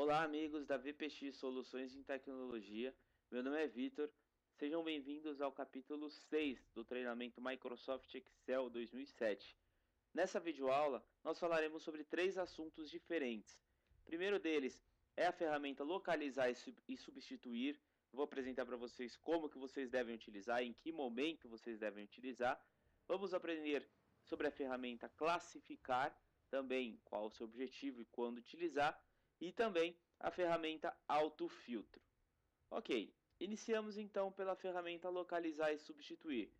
Olá, amigos da VPX Soluções em Tecnologia. Meu nome é Vitor. Sejam bem-vindos ao capítulo 6 do treinamento Microsoft Excel 2007. Nessa videoaula, nós falaremos sobre três assuntos diferentes. O primeiro deles é a ferramenta Localizar e Substituir. Vou apresentar para vocês como que vocês devem utilizar, em que momento vocês devem utilizar. Vamos aprender sobre a ferramenta Classificar, também qual o seu objetivo e quando utilizar, e também a ferramenta Autofiltro. Ok, iniciamos então pela ferramenta Localizar e Substituir.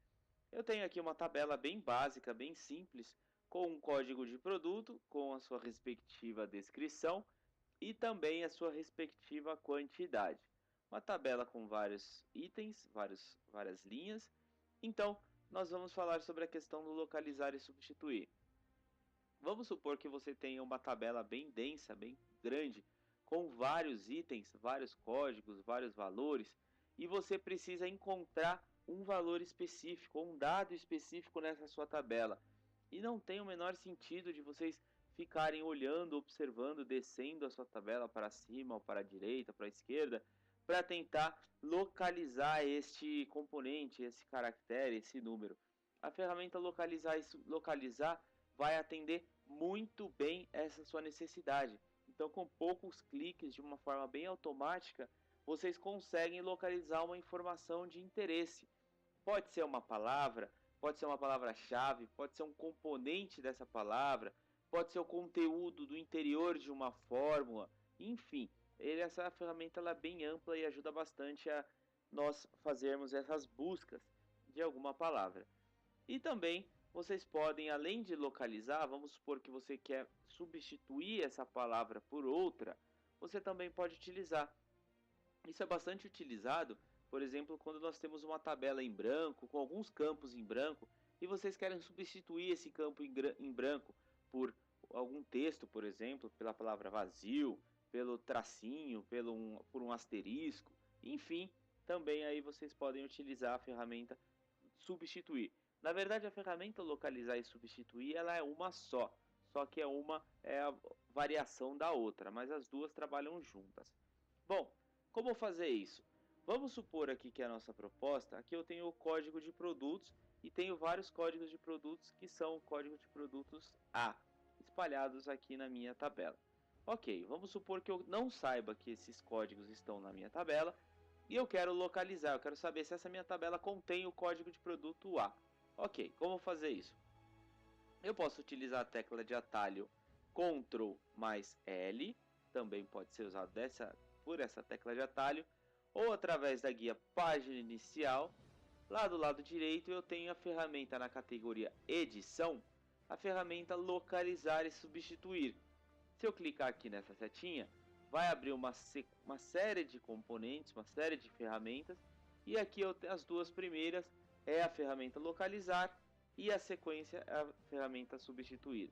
Eu tenho aqui uma tabela bem básica, bem simples, com um código de produto, com a sua respectiva descrição e também a sua respectiva quantidade. Uma tabela com vários itens, várias linhas. Então, nós vamos falar sobre a questão do localizar e substituir. Vamos supor que você tenha uma tabela bem densa, bem grande, com vários itens, vários códigos, vários valores, e você precisa encontrar um valor específico, um dado específico nessa sua tabela. E não tem o menor sentido de vocês ficarem olhando, observando, descendo a sua tabela para cima ou para a direita, para a esquerda, para tentar localizar este componente, esse caractere, esse número. A ferramenta localizar vai atender muito bem essa sua necessidade. Então, com poucos cliques, de uma forma bem automática, vocês conseguem localizar uma informação de interesse. Pode ser uma palavra, pode ser uma palavra-chave, pode ser um componente dessa palavra, pode ser o conteúdo do interior de uma fórmula, enfim. Essa ferramenta ela é bem ampla e ajuda bastante a nós fazermos essas buscas de alguma palavra. E também vocês podem, além de localizar, vamos supor que você quer substituir essa palavra por outra, você também pode utilizar. Isso é bastante utilizado, por exemplo, quando nós temos uma tabela em branco, com alguns campos em branco, e vocês querem substituir esse campo em branco por algum texto, por exemplo, pela palavra vazio, pelo tracinho, por um asterisco, enfim, também aí vocês podem utilizar a ferramenta substituir. Na verdade, a ferramenta localizar e substituir ela é uma só que uma é a variação da outra, mas as duas trabalham juntas. Bom, como fazer isso? Vamos supor aqui que a nossa proposta, aqui eu tenho o código de produtos e tenho vários códigos de produtos que são o código de produtos A, espalhados aqui na minha tabela. Ok, vamos supor que eu não saiba que esses códigos estão na minha tabela e eu quero localizar, eu quero saber se essa minha tabela contém o código de produto A. Ok, como fazer isso? Eu posso utilizar a tecla de atalho Ctrl mais L, também pode ser usado por essa tecla de atalho, ou através da guia Página Inicial. Lá do lado direito eu tenho a ferramenta na categoria Edição, a ferramenta Localizar e Substituir. Se eu clicar aqui nessa setinha, vai abrir uma série de componentes, uma série de ferramentas, e aqui as duas primeiras é a ferramenta Localizar e a sequência é a ferramenta Substituir.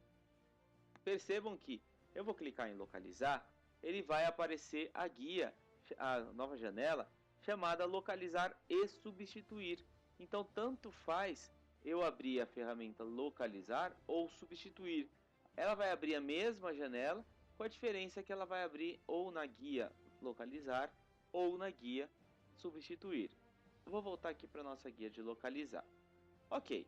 Percebam que eu vou clicar em Localizar, ele vai aparecer a guia, a nova janela, chamada Localizar e Substituir. Então, tanto faz eu abrir a ferramenta Localizar ou Substituir. Ela vai abrir a mesma janela, com a diferença que ela vai abrir ou na guia Localizar ou na guia Substituir. Eu vou voltar aqui para a nossa guia de Localizar. Ok,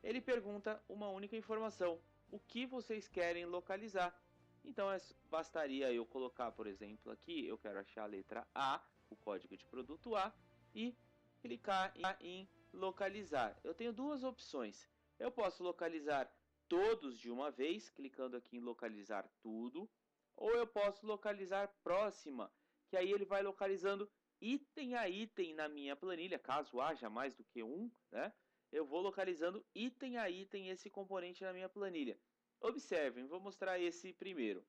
ele pergunta uma única informação: o que vocês querem localizar? Então bastaria eu colocar, por exemplo, aqui eu quero achar a letra A, o código de produto A, e clicar em localizar. Eu tenho duas opções. Eu posso localizar todos de uma vez, clicando aqui em localizar tudo, ou eu posso localizar próxima, que aí ele vai localizando item a item na minha planilha, caso haja mais do que um, né? Eu vou localizando item a item esse componente na minha planilha. Observem, vou mostrar esse primeiro.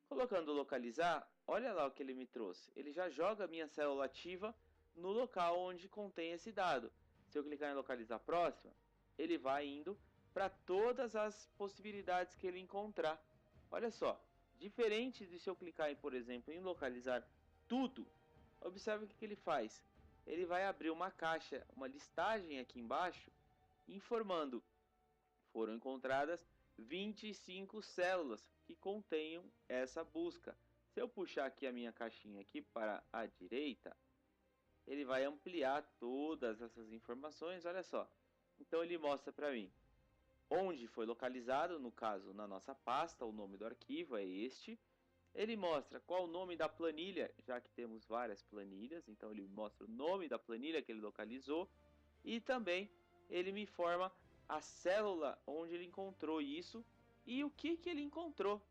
Colocando localizar, olha lá o que ele me trouxe. Ele já joga a minha célula ativa no local onde contém esse dado. Se eu clicar em localizar próxima, ele vai indo para todas as possibilidades que ele encontrar. Olha só, diferente de se eu clicar, por exemplo, em localizar tudo, observe o que ele faz. Ele vai abrir uma caixa, uma listagem aqui embaixo, informando: foram encontradas 25 células que contenham essa busca. Se eu puxar aqui a minha caixinha aqui para a direita, ele vai ampliar todas essas informações, olha só. Então ele mostra para mim onde foi localizado, no caso na nossa pasta, o nome do arquivo é este. Ele mostra qual o nome da planilha, já que temos várias planilhas, então ele mostra o nome da planilha que ele localizou e também ele me informa a célula onde ele encontrou isso e o que ele encontrou.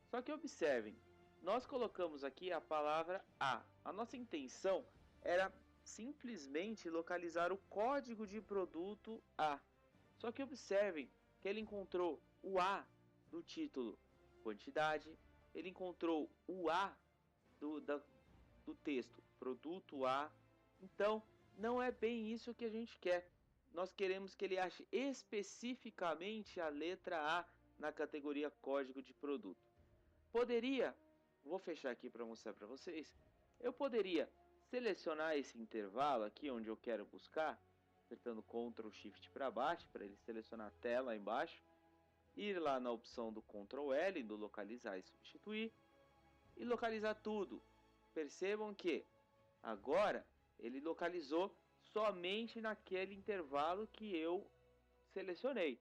Só que observem, nós colocamos aqui a palavra A. A nossa intenção era simplesmente localizar o código de produto A. Só que observem que ele encontrou o A do título quantidade, ele encontrou o A do texto produto A. Então, não é bem isso que a gente quer. Nós queremos que ele ache especificamente a letra A na categoria código de produto. Poderia, vou fechar aqui para mostrar para vocês, eu poderia selecionar esse intervalo aqui onde eu quero buscar, apertando Ctrl Shift para baixo, para ele selecionar a tela lá embaixo, ir lá na opção do Ctrl L, do localizar e substituir, e localizar tudo. Percebam que agora ele localizou somente naquele intervalo que eu selecionei.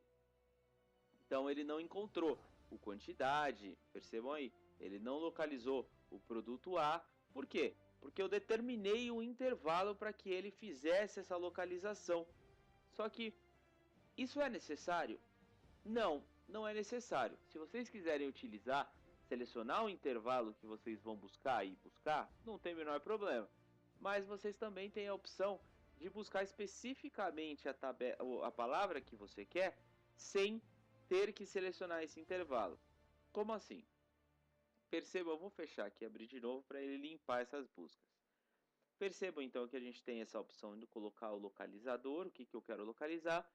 Então ele não encontrou o quantidade, percebam aí, ele não localizou o produto A. Por quê? Porque eu determinei um intervalo para que ele fizesse essa localização. Só que isso é necessário? Não, não é necessário. Se vocês quiserem utilizar, selecionar o intervalo que vocês vão buscar e buscar, não tem o menor problema. Mas vocês também têm a opção de buscar especificamente a palavra que você quer, sem ter que selecionar esse intervalo. Como assim? Percebam, eu vou fechar aqui e abrir de novo para ele limpar essas buscas. Percebam então que a gente tem essa opção de colocar o localizador, o que eu quero localizar.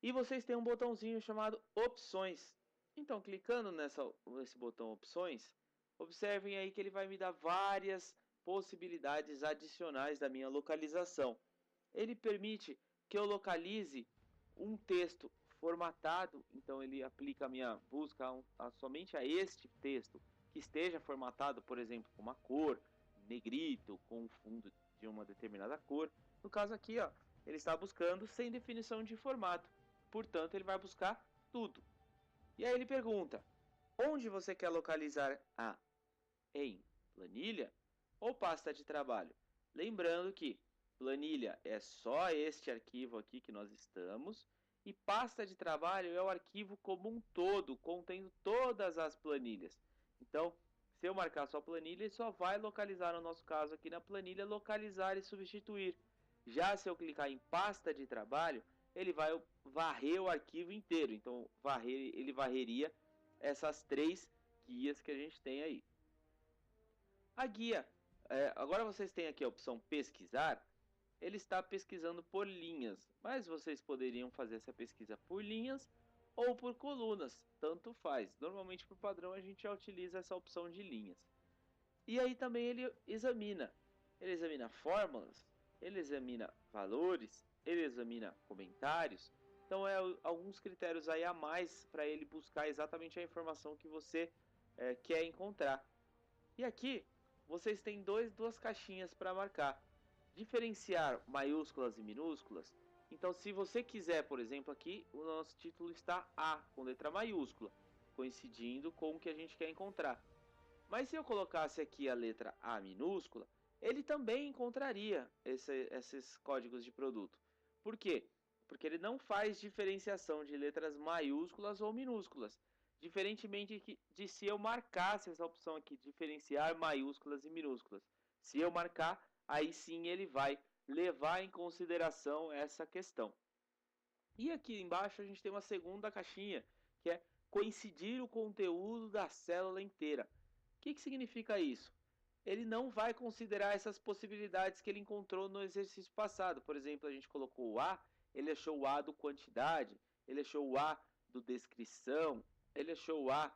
E vocês têm um botãozinho chamado Opções. Então, clicando nesse botão Opções, observem aí que ele vai me dar várias possibilidades adicionais da minha localização. Ele permite que eu localize um texto formatado, então ele aplica a minha busca somente a este texto que esteja formatado, por exemplo, com uma cor, negrito, com um fundo de uma determinada cor. No caso aqui, ó, ele está buscando sem definição de formato, portanto ele vai buscar tudo. E aí ele pergunta, onde você quer localizar A? Em planilha ou pasta de trabalho? Lembrando que planilha é só este arquivo aqui que nós estamos, e pasta de trabalho é o arquivo como um todo, contendo todas as planilhas. Então, se eu marcar só planilha, ele só vai localizar, no nosso caso aqui na planilha, localizar e substituir. Já se eu clicar em pasta de trabalho, ele vai varrer o arquivo inteiro. Então, ele varreria essas três guias que a gente tem aí. A guia, agora vocês têm aqui a opção pesquisar, ele está pesquisando por linhas, mas vocês poderiam fazer essa pesquisa por linhas ou por colunas, tanto faz. Normalmente por padrão a gente já utiliza essa opção de linhas. E aí também ele examina fórmulas, ele examina valores, ele examina comentários. Então alguns critérios aí a mais para ele buscar exatamente a informação que você quer encontrar. E aqui vocês têm duas caixinhas para marcar. Diferenciar maiúsculas e minúsculas. Então, se você quiser, por exemplo, aqui o nosso título está A, com letra maiúscula, coincidindo com o que a gente quer encontrar. Mas se eu colocasse aqui a letra A minúscula, ele também encontraria esses códigos de produto. Por quê? Porque ele não faz diferenciação de letras maiúsculas ou minúsculas. Diferentemente de se eu marcasse essa opção aqui, diferenciar maiúsculas e minúsculas. Se eu marcar, aí sim ele vai levar em consideração essa questão. E aqui embaixo a gente tem uma segunda caixinha, que é coincidir o conteúdo da célula inteira. O que significa isso? Ele não vai considerar essas possibilidades que ele encontrou no exercício passado. Por exemplo, a gente colocou o A, ele achou o A do quantidade, ele achou o A do descrição, ele achou o A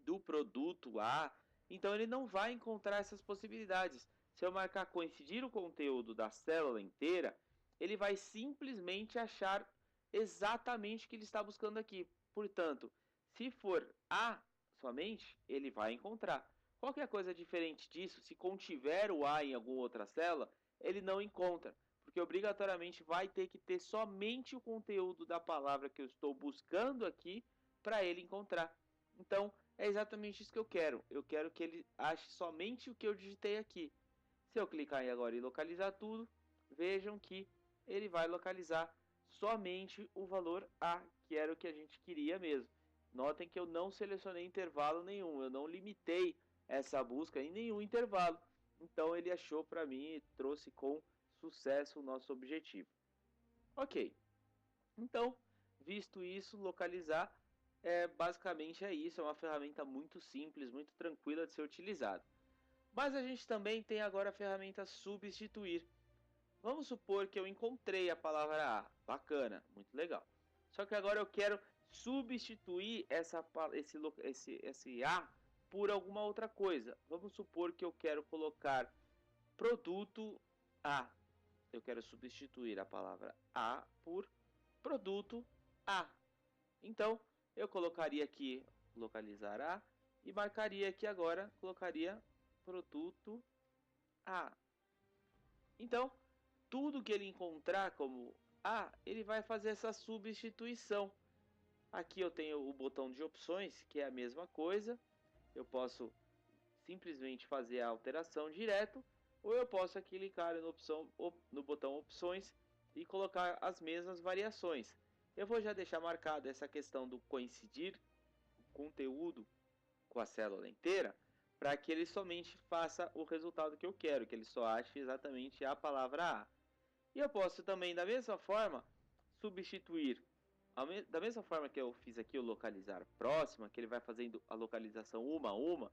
do produto A. Então ele não vai encontrar essas possibilidades. Se eu marcar coincidir o conteúdo da célula inteira, ele vai simplesmente achar exatamente o que ele está buscando aqui. Portanto, se for A, somente, ele vai encontrar. Qualquer coisa diferente disso, se contiver o A em alguma outra célula, ele não encontra, porque obrigatoriamente vai ter que ter somente o conteúdo da palavra que eu estou buscando aqui para ele encontrar. Então, é exatamente isso que eu quero. Eu quero que ele ache somente o que eu digitei aqui. Se eu clicar agora em localizar tudo, vejam que ele vai localizar somente o valor A, que era o que a gente queria mesmo. Notem que eu não selecionei intervalo nenhum, eu não limitei essa busca em nenhum intervalo. Então ele achou para mim e trouxe com sucesso o nosso objetivo. Ok, então, visto isso, localizar basicamente é isso, é uma ferramenta muito simples, muito tranquila de ser utilizada. Mas a gente também tem agora a ferramenta substituir. Vamos supor que eu encontrei a palavra A, bacana, muito legal. Só que agora eu quero substituir esse A por alguma outra coisa. Vamos supor que eu quero colocar produto A. Eu quero substituir a palavra A por produto A. Então, eu colocaria aqui localizar A e marcaria aqui agora, colocaria produto A. Então, tudo que ele encontrar como A, ele vai fazer essa substituição. Aqui eu tenho o botão de opções, que é a mesma coisa. Eu posso simplesmente fazer a alteração direto, ou eu posso aqui clicar no botão opções e colocar as mesmas variações. Eu vou já deixar marcada essa questão do coincidir o conteúdo com a célula inteira, para que ele somente faça o resultado que eu quero, que ele só ache exatamente a palavra A. E eu posso também, da mesma forma, substituir, da mesma forma que eu fiz aqui o localizar próxima, que ele vai fazendo a localização uma a uma,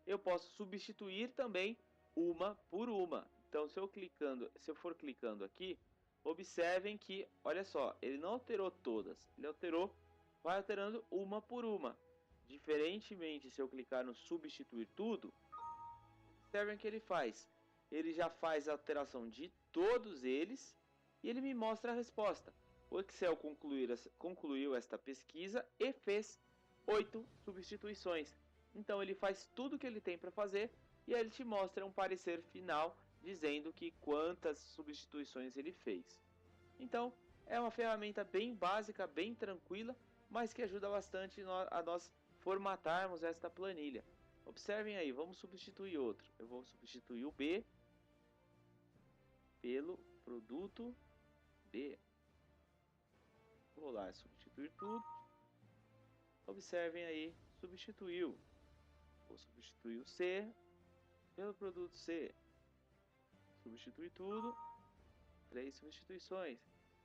eu posso substituir também uma por uma. Então, se eu for clicando aqui, observem que, olha só, ele não alterou todas, ele vai alterando uma por uma. Diferentemente, se eu clicar no substituir tudo, observem que ele faz. Ele já faz a alteração de todos eles e ele me mostra a resposta. O Excel concluiu esta pesquisa e fez 8 substituições. Então ele faz tudo o que ele tem para fazer e aí ele te mostra um parecer final dizendo que quantas substituições ele fez. Então é uma ferramenta bem básica, bem tranquila, mas que ajuda bastante a nós formatarmos esta planilha. Observem aí, vamos substituir outro. Eu vou substituir o B pelo produto B. Vou lá substituir tudo. Observem aí, substituiu. Vou substituir o C pelo produto C. Substituir tudo. 3 substituições.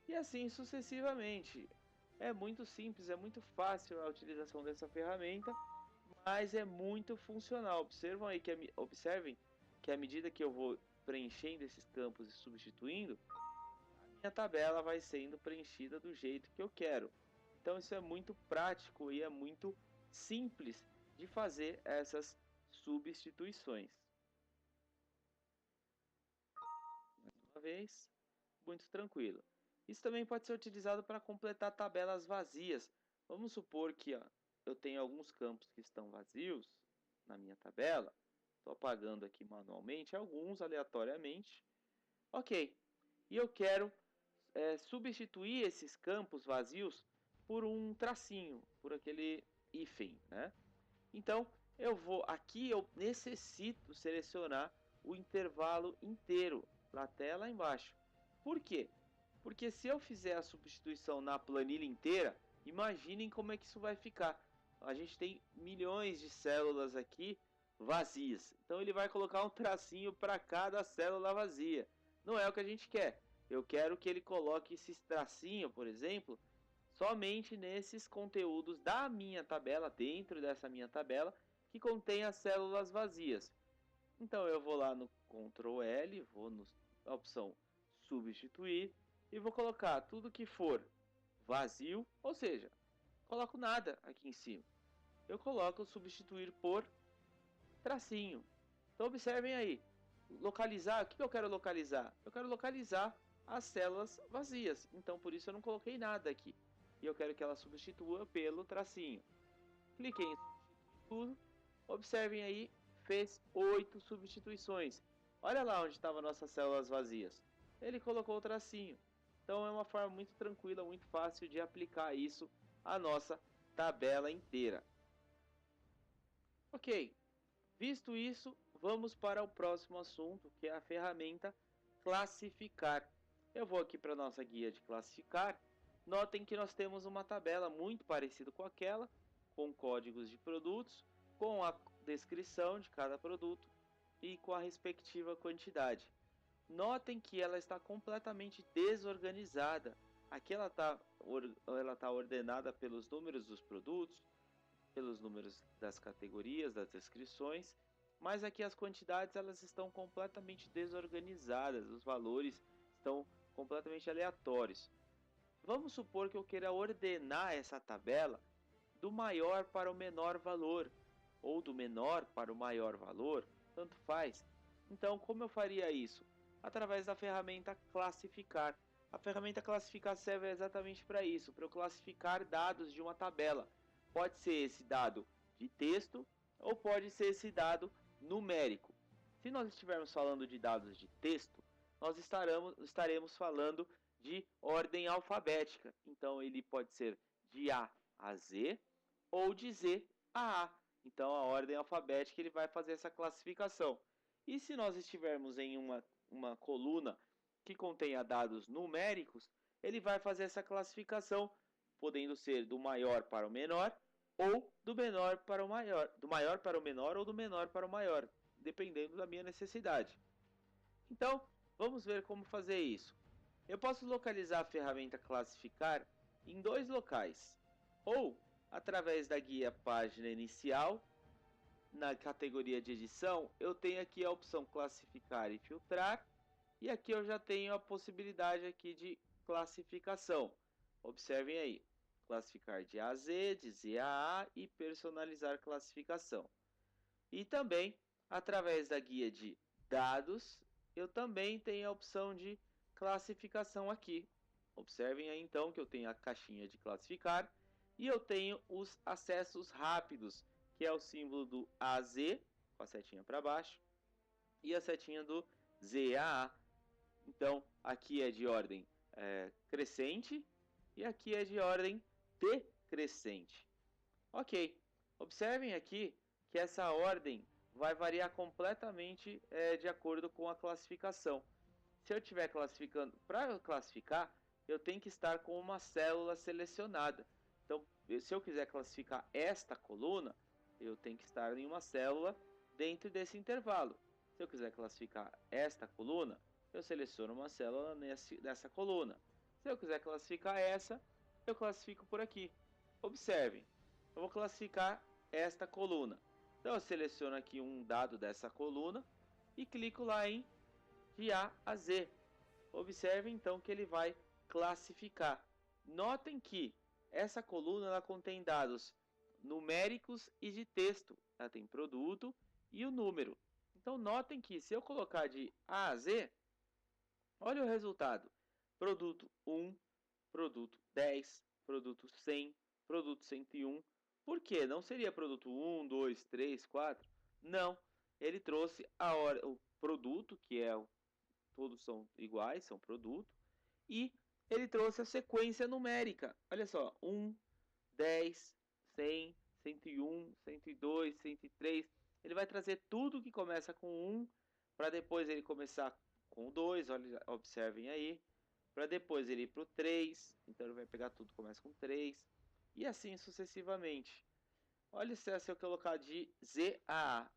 E assim sucessivamente. É muito simples, é muito fácil a utilização dessa ferramenta, mas é muito funcional. Observem que à medida que eu vou preenchendo esses campos e substituindo, a minha tabela vai sendo preenchida do jeito que eu quero. Então isso é muito prático e é muito simples de fazer essas substituições. Mais uma vez, muito tranquilo. Isso também pode ser utilizado para completar tabelas vazias. Vamos supor que eu tenho alguns campos que estão vazios na minha tabela. Estou apagando aqui manualmente, alguns aleatoriamente. Ok, e eu quero substituir esses campos vazios por um tracinho, por aquele hífen, né? Então, aqui eu necessito selecionar o intervalo inteiro, até lá embaixo. Por quê? Porque se eu fizer a substituição na planilha inteira, imaginem como é que isso vai ficar. A gente tem milhões de células aqui vazias. Então ele vai colocar um tracinho para cada célula vazia. Não é o que a gente quer. Eu quero que ele coloque esse tracinho, por exemplo, somente nesses conteúdos da minha tabela, dentro dessa minha tabela, que contém as células vazias. Então eu vou lá no Ctrl L, vou na opção substituir e vou colocar tudo que for vazio, ou seja, coloco nada aqui em cima. Eu coloco substituir por tracinho. Então observem aí, localizar, o que eu quero localizar? Eu quero localizar as células vazias, então por isso eu não coloquei nada aqui. E eu quero que ela substitua pelo tracinho. Cliquei em substituir tudo. Observem aí, fez 8 substituições. Olha lá onde estavam nossas células vazias. Ele colocou o tracinho. Então é uma forma muito tranquila, muito fácil de aplicar isso à nossa tabela inteira. Ok, visto isso, vamos para o próximo assunto, que é a ferramenta classificar. Eu vou aqui para a nossa guia de classificar. Notem que nós temos uma tabela muito parecida com aquela, com códigos de produtos, com a descrição de cada produto e com a respectiva quantidade. Notem que ela está completamente desorganizada. Aqui ela está ordenada pelos números dos produtos, pelos números das categorias, das descrições, mas aqui as quantidades elas estão completamente desorganizadas, os valores estão completamente aleatórios. Vamos supor que eu queira ordenar essa tabela do maior para o menor valor, ou do menor para o maior valor, tanto faz. Então, como eu faria isso? Através da ferramenta classificar. A ferramenta classificar serve exatamente para isso, para eu classificar dados de uma tabela. Pode ser esse dado de texto ou pode ser esse dado numérico. Se nós estivermos falando de dados de texto, nós estaremos falando de ordem alfabética. Então, ele pode ser de A a Z ou de Z a A. Então, a ordem alfabética ele vai fazer essa classificação. E se nós estivermos em uma coluna que contenha dados numéricos, ele vai fazer essa classificação, podendo ser do maior para o menor ou do menor para o maior, do maior para o menor ou do menor para o maior, dependendo da minha necessidade. Então, vamos ver como fazer isso. Eu posso localizar a ferramenta classificar em dois locais, ou através da guia página inicial, na categoria de edição, eu tenho aqui a opção classificar e filtrar, e aqui eu já tenho a possibilidade aqui de classificação. Observem aí, classificar de A a Z, de Z a A e personalizar classificação. E também, através da guia de dados, eu também tenho a opção de classificação aqui. Observem aí então que eu tenho a caixinha de classificar e eu tenho os acessos rápidos, que é o símbolo do AZ, com a setinha para baixo, e a setinha do ZAA. Então, aqui é de ordem crescente e aqui é de ordem decrescente. Ok, observem aqui que essa ordem vai variar completamente de acordo com a classificação. Se eu estiver classificando, para classificar, eu tenho que estar com uma célula selecionada. Então, se eu quiser classificar esta coluna, eu tenho que estar em uma célula dentro desse intervalo. Se eu quiser classificar esta coluna, eu seleciono uma célula nessa coluna. Se eu quiser classificar essa, eu classifico por aqui. Observem, eu vou classificar esta coluna. Então, eu seleciono aqui um dado dessa coluna e clico lá em de A a Z. Observe então que ele vai classificar. Notem que essa coluna ela contém dados numéricos e de texto. Ela tem produto e o número. Então notem que se eu colocar de A a Z, olha o resultado. Produto 1, produto 10, produto 100, produto 101. Por quê? Não seria produto 1, 2, 3, 4? Não. Ele trouxe o produto, que é todos são iguais, são produto, e ele trouxe a sequência numérica. Olha só, 1, 10, 100, 101, 102, 103. Ele vai trazer tudo que começa com 1, para depois ele começar com o 2, observem aí, para depois ele ir para o 3, então ele vai pegar tudo que começa com 3, e assim sucessivamente. Olha se eu colocar de Z a A,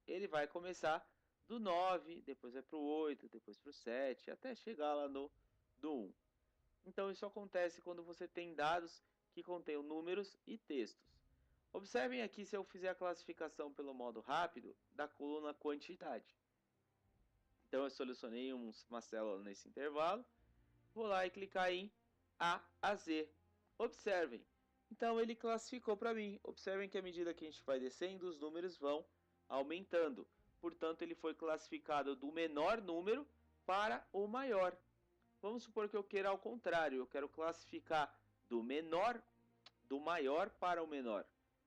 ele vai começar do 9, depois vai para o 8, depois para o 7, até chegar lá no do 1. Então isso acontece quando você tem dados que contêm números e textos. Observem aqui se eu fizer a classificação pelo modo rápido da coluna quantidade. Então eu selecionei uma célula nesse intervalo, vou lá e clicar em A a Z. Observem, então ele classificou para mim. Observem que à medida que a gente vai descendo, os números vão aumentando. Portanto, ele foi classificado do menor número para o maior. Vamos supor que eu queira ao contrário, eu quero classificar do maior para o menor.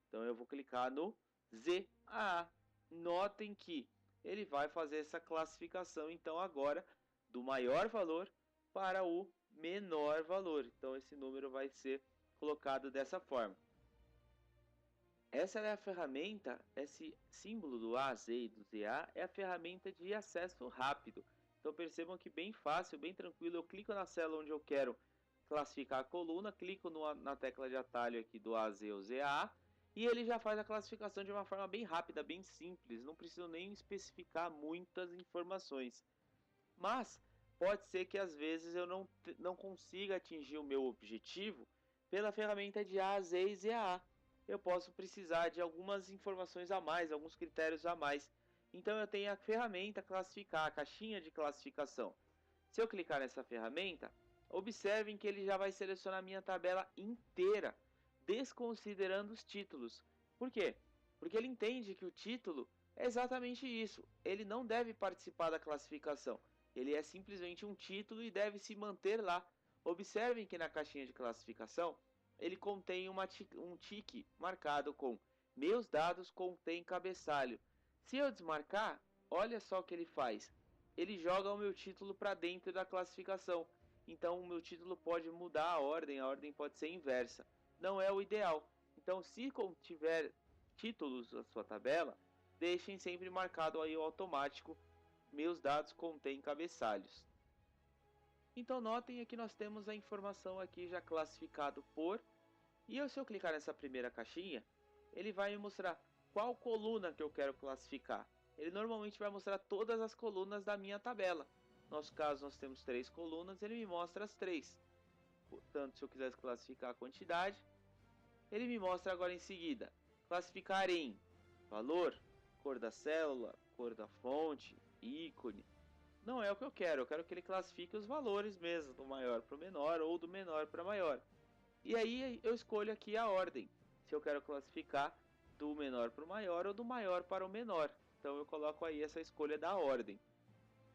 Então eu vou clicar no ZAA. Notem que ele vai fazer essa classificação então agora do maior valor para o menor valor. Então esse número vai ser colocado dessa forma. Essa é a ferramenta, esse símbolo do A, Z e do ZA é a ferramenta de acesso rápido. Então percebam que bem fácil, bem tranquilo, eu clico na célula onde eu quero classificar a coluna, clico na tecla de atalho aqui do A, Z ou ZA e ele já faz a classificação de uma forma bem rápida, bem simples, não preciso nem especificar muitas informações. Mas pode ser que às vezes eu não consiga atingir o meu objetivo pela ferramenta de A, Z e ZA. Eu posso precisar de algumas informações a mais, alguns critérios a mais. Então eu tenho a ferramenta classificar, a caixinha de classificação. Se eu clicar nessa ferramenta, observem que ele já vai selecionar a minha tabela inteira, desconsiderando os títulos. Por quê? Porque ele entende que o título é exatamente isso. Ele não deve participar da classificação. Ele é simplesmente um título e deve se manter lá. Observem que na caixinha de classificação ele contém um tique marcado com meus dados contém cabeçalho. Se eu desmarcar, olha só o que ele faz. Ele joga o meu título para dentro da classificação. Então o meu título pode mudar a ordem pode ser inversa. Não é o ideal. Então se tiver títulos na sua tabela, deixem sempre marcado aí o automático meus dados contêm cabeçalhos. Então notem que nós temos a informação aqui já classificado por, e se eu clicar nessa primeira caixinha, ele vai me mostrar qual coluna que eu quero classificar. Ele normalmente vai mostrar todas as colunas da minha tabela. No nosso caso nós temos 3 colunas, ele me mostra as 3. Portanto, se eu quiser classificar a quantidade, ele me mostra agora em seguida, classificar em valor, cor da célula, cor da fonte, ícone. Não é o que eu quero que ele classifique os valores mesmo, do maior para o menor ou do menor para maior. E aí eu escolho aqui a ordem, se eu quero classificar do menor para o maior ou do maior para o menor. Então eu coloco aí essa escolha da ordem.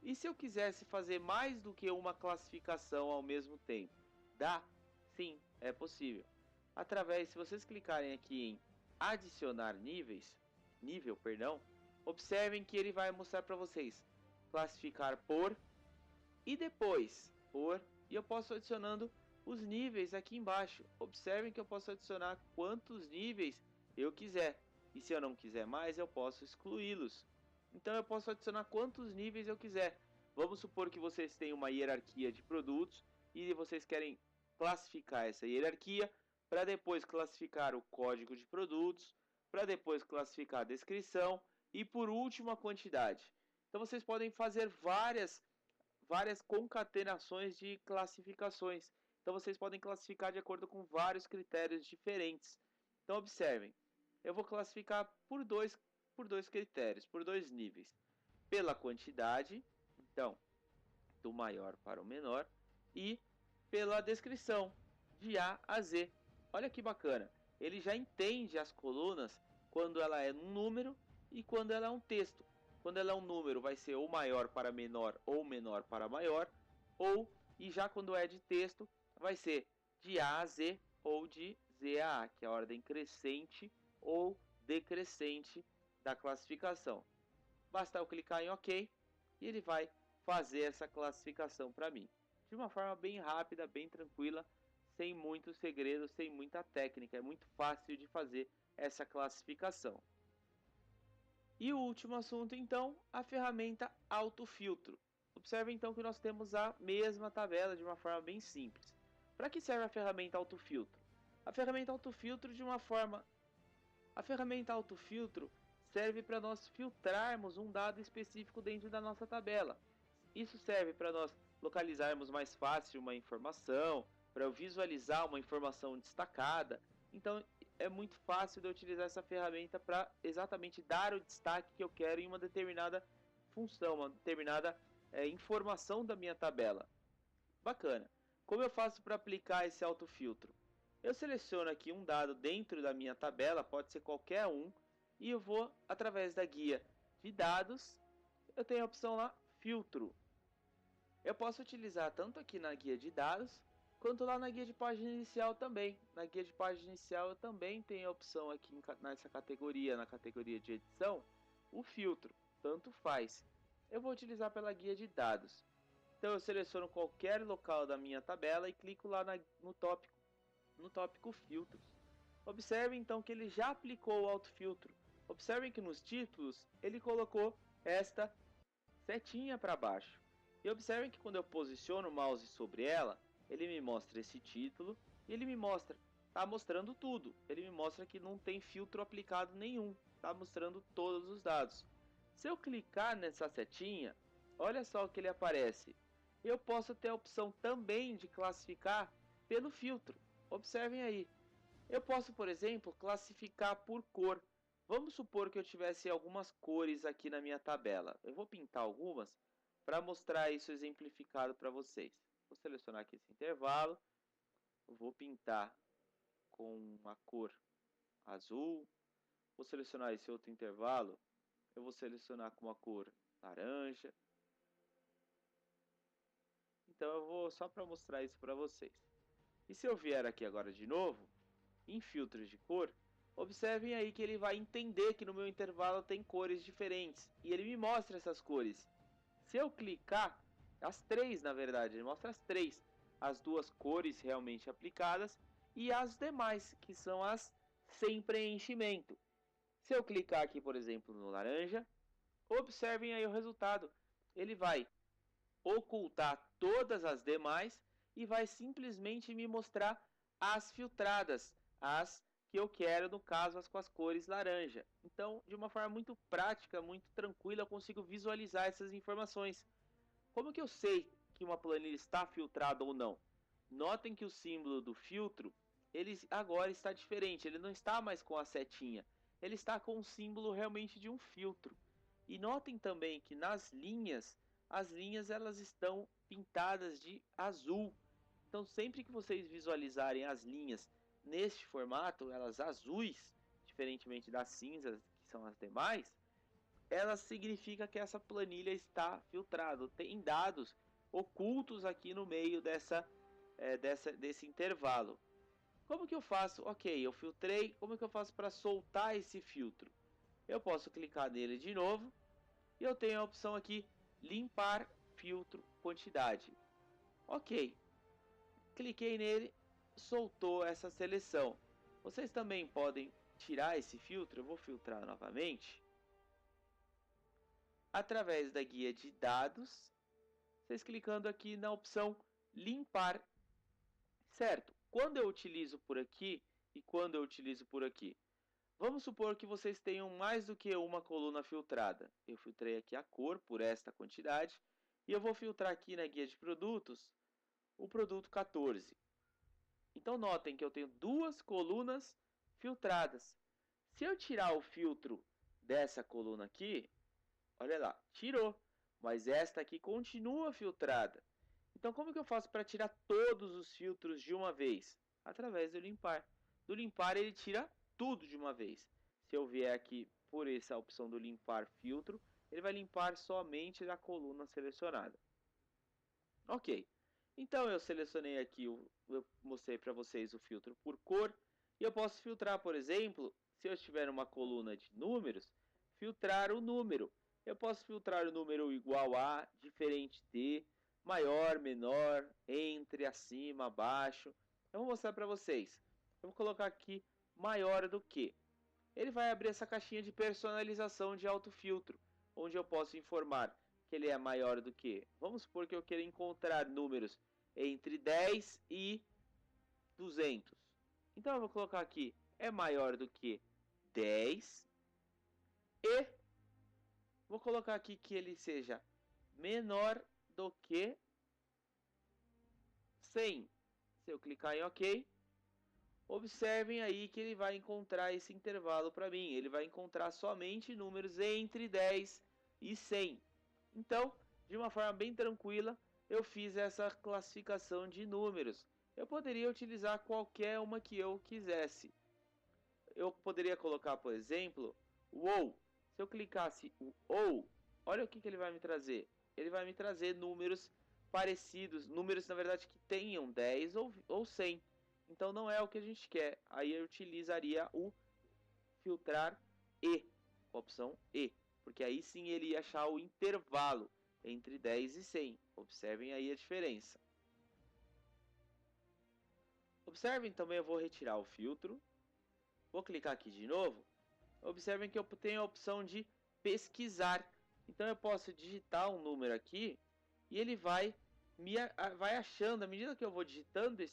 E se eu quisesse fazer mais do que uma classificação ao mesmo tempo? Dá? Sim, é possível. Se vocês clicarem aqui em adicionar nível, observem que ele vai mostrar para vocês classificar por e depois por, e eu posso adicionando os níveis aqui embaixo. Observem que eu posso adicionar quantos níveis eu quiser, e se eu não quiser mais eu posso excluí-los. Então eu posso adicionar quantos níveis eu quiser. Vamos supor que vocês têm uma hierarquia de produtos e vocês querem classificar essa hierarquia para depois classificar o código de produtos, para depois classificar a descrição e por último a quantidade. Então vocês podem fazer várias concatenações de classificações. Então vocês podem classificar de acordo com vários critérios diferentes. Então observem, eu vou classificar por dois critérios, por dois níveis. Pela quantidade, então, do maior para o menor, e pela descrição, de A a Z. Olha que bacana, ele já entende as colunas quando ela é um número e quando ela é um texto. Quando ela é um número, vai ser ou maior para menor ou menor para maior, e já quando é de texto, vai ser de A a Z ou de Z a A, que é a ordem crescente ou decrescente da classificação. Basta eu clicar em OK e ele vai fazer essa classificação para mim. De uma forma bem rápida, bem tranquila, sem muito segredo, sem muita técnica. É muito fácil de fazer essa classificação. E o último assunto, então, a ferramenta autofiltro. Observe então que nós temos a mesma tabela de uma forma bem simples. Para que serve a ferramenta autofiltro? A ferramenta autofiltro serve para nós filtrarmos um dado específico dentro da nossa tabela. Isso serve para nós localizarmos mais fácil uma informação, para eu visualizar uma informação destacada. Então é muito fácil de utilizar essa ferramenta para exatamente dar o destaque que eu quero em uma determinada função, uma determinada informação da minha tabela. Bacana. Como eu faço para aplicar esse autofiltro? Eu seleciono aqui um dado dentro da minha tabela, pode ser qualquer um, e eu vou através da guia de dados, eu tenho a opção lá, filtro. Eu posso utilizar tanto aqui na guia de dados, quanto lá na guia de página inicial também. Na guia de página inicial eu também tenho a opção aqui nessa categoria, na categoria de edição, o filtro, tanto faz. Eu vou utilizar pela guia de dados. Então eu seleciono qualquer local da minha tabela e clico lá no tópico filtros. Observe então que ele já aplicou o autofiltro. Observem que nos títulos ele colocou esta setinha para baixo. E observem que quando eu posiciono o mouse sobre ela, ele me mostra esse título e ele me mostra, está mostrando tudo. Ele me mostra que não tem filtro aplicado nenhum, está mostrando todos os dados. Se eu clicar nessa setinha, olha só o que ele aparece. Eu posso ter a opção também de classificar pelo filtro. Observem aí. Eu posso, por exemplo, classificar por cor. Vamos supor que eu tivesse algumas cores aqui na minha tabela. Eu vou pintar algumas para mostrar isso exemplificado para vocês. Vou selecionar aqui esse intervalo. Vou pintar com uma cor azul. Vou selecionar esse outro intervalo. Eu vou selecionar com uma cor laranja. Então eu vou só para mostrar isso para vocês. E se eu vier aqui agora de novo, em filtros de cor, observem aí que ele vai entender que no meu intervalo tem cores diferentes. E ele me mostra essas cores. Se eu clicar, as três na verdade, ele mostra as três. As duas cores realmente aplicadas e as demais, que são as sem preenchimento. Se eu clicar aqui, por exemplo, no laranja, observem aí o resultado. Ele vai ocultar todas as demais e vai simplesmente me mostrar as filtradas, as que eu quero, no caso, as com as cores laranja. Então, de uma forma muito prática, muito tranquila, eu consigo visualizar essas informações. Como que eu sei que uma planilha está filtrada ou não? Notem que o símbolo do filtro, ele agora está diferente, ele não está mais com a setinha, ele está com o símbolo realmente de um filtro. E notem também que nas linhas, as linhas elas estão pintadas de azul. Então sempre que vocês visualizarem as linhas neste formato, elas azuis, diferentemente das cinzas que são as demais, ela significa que essa planilha está filtrada. Tem dados ocultos aqui no meio desse intervalo. Como que eu faço? Ok, eu filtrei. Como que eu faço para soltar esse filtro? Eu posso clicar nele de novo e eu tenho a opção aqui, limpar filtro quantidade. Ok, cliquei nele, soltou essa seleção. Vocês também podem tirar esse filtro. Eu vou filtrar novamente. Através da guia de dados, vocês clicando aqui na opção limpar. Certo, quando eu utilizo por aqui e quando eu utilizo por aqui? Vamos supor que vocês tenham mais do que uma coluna filtrada. Eu filtrei aqui a cor por esta quantidade e eu vou filtrar aqui na guia de produtos o produto 14. Então notem que eu tenho duas colunas filtradas. Se eu tirar o filtro dessa coluna aqui, olha lá, tirou, mas esta aqui continua filtrada. Então como que eu faço para tirar todos os filtros de uma vez? Através do limpar. Do limpar ele tira tudo de uma vez. Se eu vier aqui por essa opção do limpar filtro, ele vai limpar somente a coluna selecionada. Ok, então eu selecionei aqui, eu mostrei para vocês o filtro por cor. E eu posso filtrar, por exemplo, se eu tiver uma coluna de números, filtrar o número. Eu posso filtrar o número igual a, diferente de, maior, menor, entre, acima, abaixo. Eu vou mostrar para vocês. Eu vou colocar aqui maior do que. Ele vai abrir essa caixinha de personalização de autofiltro, onde eu posso informar que ele é maior do que. Vamos supor que eu queira encontrar números entre 10 e 200. Então eu vou colocar aqui, é maior do que 10 e vou colocar aqui que ele seja menor do que 100. Se eu clicar em OK, observem aí que ele vai encontrar esse intervalo para mim. Ele vai encontrar somente números entre 10 e 100. Então, de uma forma bem tranquila, eu fiz essa classificação de números. Eu poderia utilizar qualquer uma que eu quisesse. Eu poderia colocar, por exemplo, o OU. Se eu clicasse o OU, olha o que ele vai me trazer. Ele vai me trazer números parecidos, números na verdade que tenham 10 ou 100. Então não é o que a gente quer. Aí eu utilizaria o filtrar E, a opção E, porque aí sim ele ia achar o intervalo entre 10 e 100. Observem aí a diferença. Observem também, eu vou retirar o filtro. Vou clicar aqui de novo. Observem que eu tenho a opção de pesquisar. Então eu posso digitar um número aqui e ele vai achando, à medida que eu vou digitando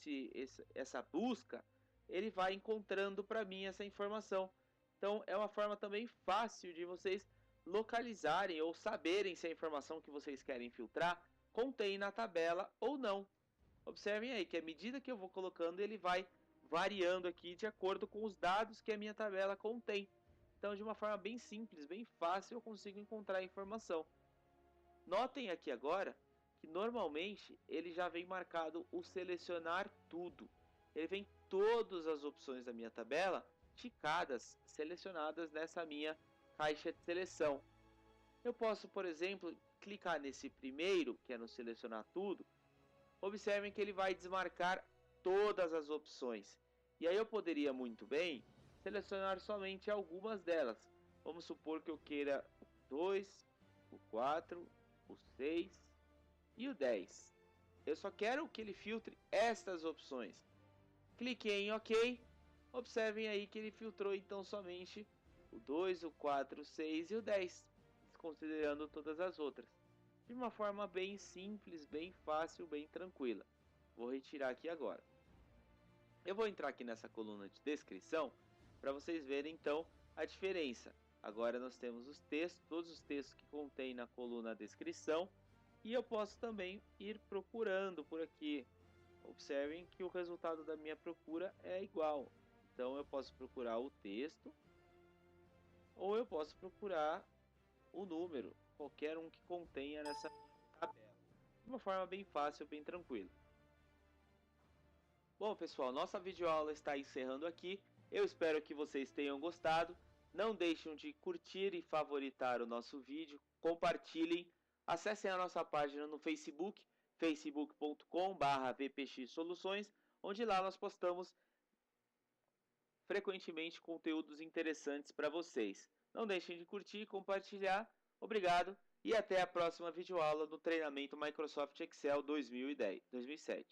essa busca, ele vai encontrando para mim essa informação. Então é uma forma também fácil de vocês localizarem ou saberem se a informação que vocês querem filtrar contém na tabela ou não. Observem aí que à medida que eu vou colocando, ele vai variando aqui de acordo com os dados que a minha tabela contém. Então, de uma forma bem simples, bem fácil, eu consigo encontrar a informação. Notem aqui agora que normalmente ele já vem marcado o selecionar tudo. Ele vem todas as opções da minha tabela ticadas, selecionadas nessa minha caixa de seleção. Eu posso, por exemplo, clicar nesse primeiro, que é no selecionar tudo. Observem que ele vai desmarcar todas as opções. E aí eu poderia muito bem selecionar somente algumas delas. Vamos supor que eu queira o 2, o 4, o 6 e o 10. Eu só quero que ele filtre estas opções. Cliquei em OK. Observem aí que ele filtrou então somente o 2, o 4, o 6 e o 10, desconsiderando todas as outras. De uma forma bem simples, bem fácil, bem tranquila. Vou retirar aqui agora. Eu vou entrar aqui nessa coluna de descrição para vocês verem então a diferença. Agora nós temos os textos, todos os textos que contém na coluna descrição, e eu posso também ir procurando por aqui. Observem que o resultado da minha procura é igual. Então eu posso procurar o texto ou eu posso procurar o número, qualquer um que contenha nessa tabela. De uma forma bem fácil, bem tranquila. Bom, pessoal, nossa videoaula está encerrando aqui. Eu espero que vocês tenham gostado. Não deixem de curtir e favoritar o nosso vídeo. Compartilhem. Acessem a nossa página no Facebook, facebook.com/vpxsoluções, onde lá nós postamos frequentemente conteúdos interessantes para vocês. Não deixem de curtir e compartilhar. Obrigado e até a próxima videoaula do treinamento Microsoft Excel 2007.